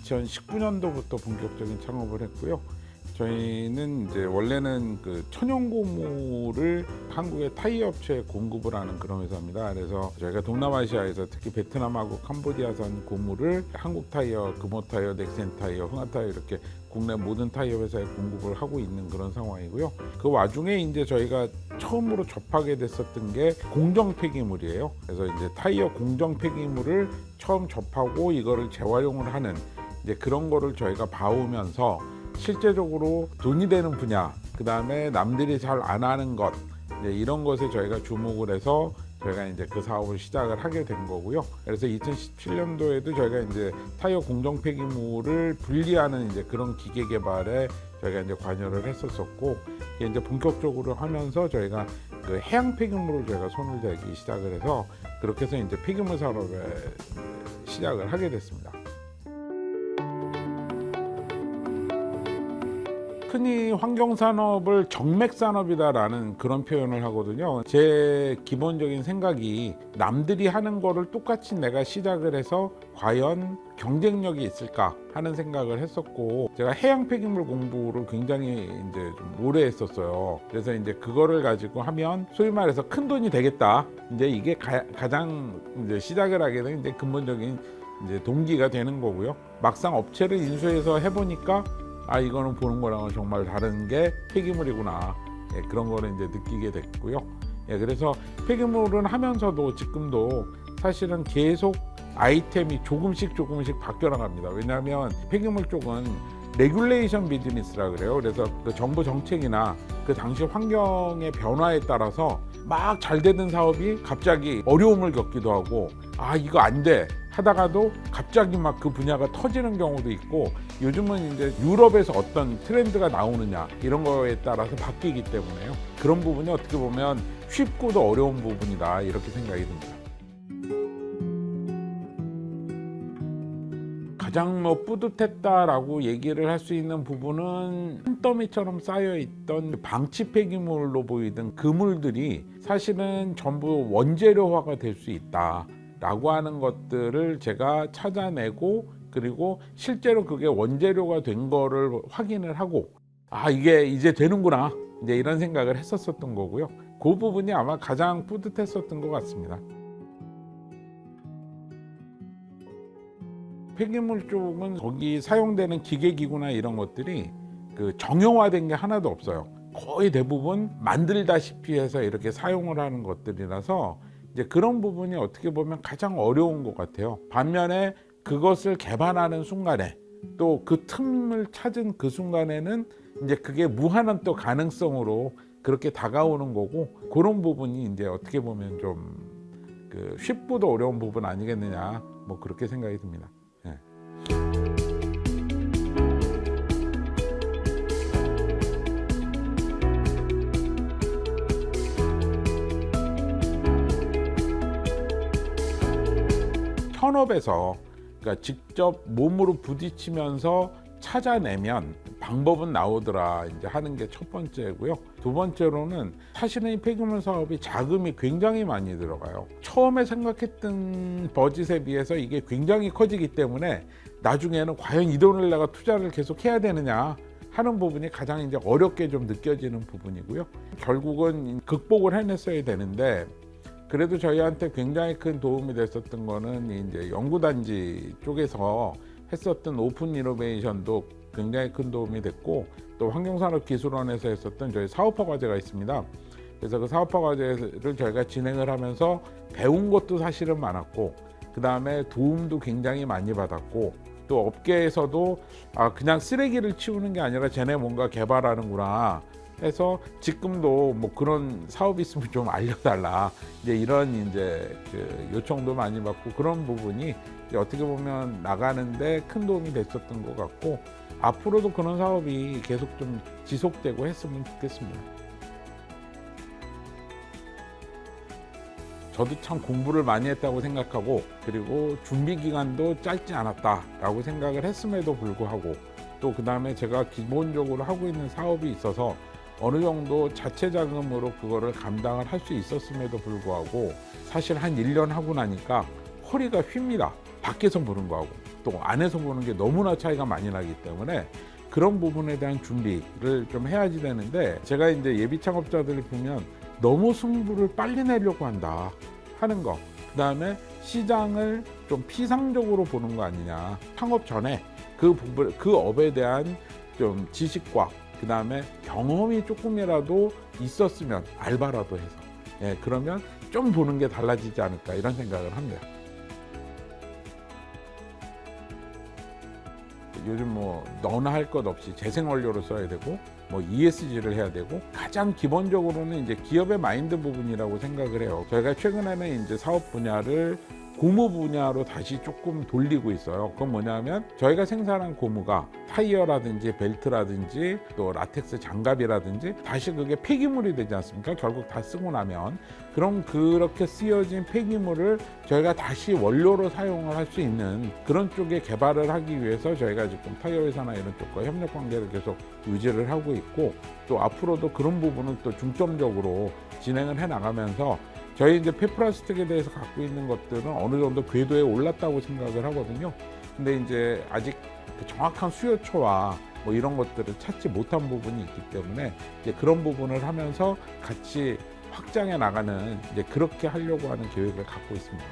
2019년도부터 본격적인 창업을 했고요. 저희는 이제 원래는 그 천연 고무를 한국의 타이어 업체에 공급을 하는 그런 회사입니다. 그래서 저희가 동남아시아에서 특히 베트남하고 캄보디아산 고무를 한국 타이어, 금호 타이어, 넥센 타이어, 흥하 타이어 이렇게 국내 모든 타이어 회사에 공급을 하고 있는 그런 상황이고요. 그 와중에 이제 저희가 처음으로 접하게 됐었던 게 공정 폐기물이에요. 그래서 이제 타이어 공정 폐기물을 처음 접하고 이거를 재활용을 하는 이제 그런 거를 저희가 봐오면서 실제적으로 돈이 되는 분야, 그 다음에 남들이 잘 안 하는 것, 이제 이런 것에 저희가 주목을 해서 저희가 이제 그 사업을 시작을 하게 된 거고요. 그래서 2017년도에도 저희가 이제 타이어 공정 폐기물을 분리하는 이제 그런 기계 개발에 저희가 이제 관여를 했었었고, 이제 본격적으로 하면서 저희가 그 해양 폐기물을 저희가 손을 대기 시작을 해서 그렇게 해서 이제 폐기물 산업에 시작을 하게 됐습니다. 흔히 환경산업을 정맥산업이다라는 그런 표현을 하거든요. 제 기본적인 생각이 남들이 하는 거를 똑같이 내가 시작을 해서 과연 경쟁력이 있을까 하는 생각을 했었고, 제가 해양 폐기물 공부를 굉장히 이제 좀 오래 했었어요. 그래서 이제 그거를 가지고 하면 소위 말해서 큰 돈이 되겠다. 이제 이게 가장 이제 시작을 하게 된 이제 근본적인 이제 동기가 되는 거고요. 막상 업체를 인수해서 해보니까 이거는 보는 거랑은 정말 다른 게 폐기물이구나. 그런 거를 이제 느끼게 됐고요. 그래서 폐기물은 하면서도 지금도 사실은 계속 아이템이 조금씩 바뀌어 나갑니다. 왜냐하면 폐기물 쪽은 레귤레이션 비즈니스라 그래요. 그래서 그 정부 정책이나 그 당시 환경의 변화에 따라서 막 잘 되는 사업이 갑자기 어려움을 겪기도 하고, 이거 안 돼 하다가도 갑자기 막 그 분야가 터지는 경우도 있고, 요즘은 이제 유럽에서 어떤 트렌드가 나오느냐 이런 거에 따라서 바뀌기 때문에요. 그런 부분이 어떻게 보면 쉽고도 어려운 부분이다 이렇게 생각이 듭니다. 가장 뿌듯했다라고 얘기를 할 수 있는 부분은 산더미처럼 쌓여있던 방치 폐기물로 보이던 그물들이 사실은 전부 원재료화가 될 수 있다 라고 하는 것들을 제가 찾아내고, 그리고 실제로 그게 원재료가 된 거를 확인을 하고, 이게 이제 되는구나 이제 이런 생각을 했었던 거고요. 그 부분이 아마 가장 뿌듯했었던 것 같습니다. 폐기물 쪽은 거기 사용되는 기계기구나 이런 것들이 그 정형화된 게 하나도 없어요. 거의 대부분 만들다시피 해서 이렇게 사용을 하는 것들이라서 이제 그런 부분이 어떻게 보면 가장 어려운 것 같아요. 반면에 그것을 개발하는 순간에 또 그 틈을 찾은 그 순간에는 이제 그게 무한한 또 가능성으로 그렇게 다가오는 거고, 그런 부분이 이제 어떻게 보면 좀 그 쉽고도 어려운 부분 아니겠느냐, 뭐 그렇게 생각이 듭니다. 현업에서 그러니까 직접 몸으로 부딪히면서 찾아내면 방법은 나오더라 이제 하는 게 첫 번째고요. 두 번째로는 사실은 이 폐기물 사업이 자금이 굉장히 많이 들어가요. 처음에 생각했던 버짓에 비해서 이게 굉장히 커지기 때문에 나중에는 과연 이 돈을 내가 투자를 계속 해야 되느냐 하는 부분이 가장 이제 어렵게 좀 느껴지는 부분이고요. 결국은 극복을 해냈어야 되는데, 그래도 저희한테 굉장히 큰 도움이 됐었던 거는 이제 연구단지 쪽에서 했었던 오픈 이노베이션도 굉장히 큰 도움이 됐고, 또 환경산업기술원에서 했었던 저희 사업화 과제가 있습니다. 그래서 그 사업화 과제를 저희가 진행을 하면서 배운 것도 사실은 많았고, 그 다음에 도움도 굉장히 많이 받았고, 또 업계에서도 그냥 쓰레기를 치우는 게 아니라 쟤네 뭔가 개발하는구나 해서 지금도 뭐 그런 사업이 있으면 좀 알려달라 이제 이런 이제 그 요청도 많이 받고, 그런 부분이 이제 어떻게 보면 나가는데 큰 도움이 됐었던 것 같고, 앞으로도 그런 사업이 계속 좀 지속되고 했으면 좋겠습니다. 저도 참 공부를 많이 했다고 생각하고, 그리고 준비 기간도 짧지 않았다라고 생각을 했음에도 불구하고, 또 그 다음에 제가 기본적으로 하고 있는 사업이 있어서 어느 정도 자체 자금으로 그거를 감당을 할 수 있었음에도 불구하고 사실 한 1년 하고 나니까 허리가 휩니다. 밖에서 보는 거하고 또 안에서 보는 게 너무나 차이가 많이 나기 때문에 그런 부분에 대한 준비를 좀 해야지 되는데, 제가 이제 예비 창업자들을 보면 너무 승부를 빨리 내려고 한다 하는 거, 그 다음에 시장을 좀 피상적으로 보는 거 아니냐. 창업 전에 그 업에 대한 좀 지식과 그 다음에 경험이 조금이라도 있었으면, 알바라도 해서, 예, 그러면 좀 보는 게 달라지지 않을까 이런 생각을 합니다. 요즘 뭐 너나 할 것 없이 재생원료를 써야 되고 뭐 ESG를 해야 되고, 가장 기본적으로는 이제 기업의 마인드 부분이라고 생각을 해요. 저희가 최근에는 이제 사업 분야를 고무 분야로 다시 조금 돌리고 있어요. 그건 뭐냐면 저희가 생산한 고무가 타이어라든지 벨트라든지 또 라텍스 장갑이라든지 다시 그게 폐기물이 되지 않습니까? 결국 다 쓰고 나면. 그럼 그렇게 쓰여진 폐기물을 저희가 다시 원료로 사용을 할 수 있는 그런 쪽에 개발을 하기 위해서 저희가 지금 타이어 회사나 이런 쪽과 협력 관계를 계속 유지를 하고 있고, 또 앞으로도 그런 부분은 또 중점적으로 진행을 해 나가면서 저희 이제 폐플라스틱에 대해서 갖고 있는 것들은 어느 정도 궤도에 올랐다고 생각을 하거든요. 근데 이제 아직 그 정확한 수요처와 뭐 이런 것들을 찾지 못한 부분이 있기 때문에 이제 그런 부분을 하면서 같이 확장해 나가는, 이제 그렇게 하려고 하는 계획을 갖고 있습니다.